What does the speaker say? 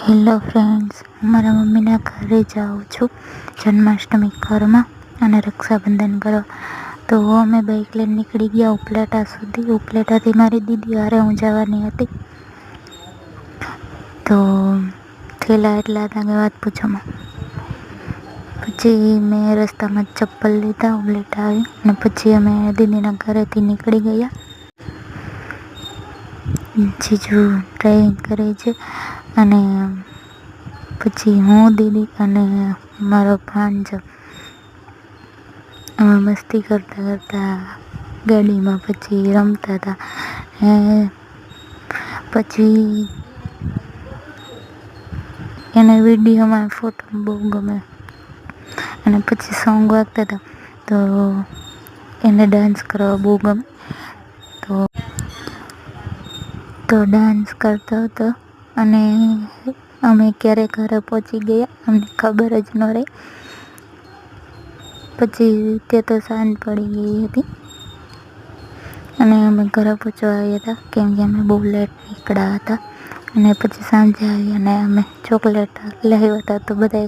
Hello friends, હું મારા મમ્મીના ઘરે જાઉં છું જન્માષ્ટમી કરવા અને રક્ષાબંધન કરવા. તો અમે બાઇક લઈને નીકળી ગયા ઉપલેટા સુધી. ઉપલેટાથી મારી દીદી હારે હું જવાની હતી. તો થેલા એટલા હતા કે વાત પૂછોમાં. પછી મેં રસ્તામાં ચપ્પલ લીધા, ઉપલેટા આવી અને પછી અમે દીદીના ઘરેથી નીકળી ગયા. જીજુ ડ્રાઇવિંગ કરે છે અને પછી હું, દીદી અને મારો ભાંજો અમે મસ્તી કરતા કરતા ગાડીમાં પછી રમતા હતા. પછી એને વિડીયોમાં ફોટો બહુ ગમે અને પછી સોંગ વાગતા હતા તો એને ડાન્સ કરવા બહુ ગમે. તો ડાન્સ કરતો હતો અને અમે ક્યારે ઘરે પહોંચી ગયા અમને ખબર જ ન રહી. પછી તે તો સાંજ પડી ગઈ હતી અને અમે ઘરે પહોંચવા આવ્યા હતા કેમ કે અમે બહુ લેટ નીકળ્યા હતા. અને પછી સાંજે આવી અને અમે ચોકલેટ લાવ્યા હતા તો બધાએ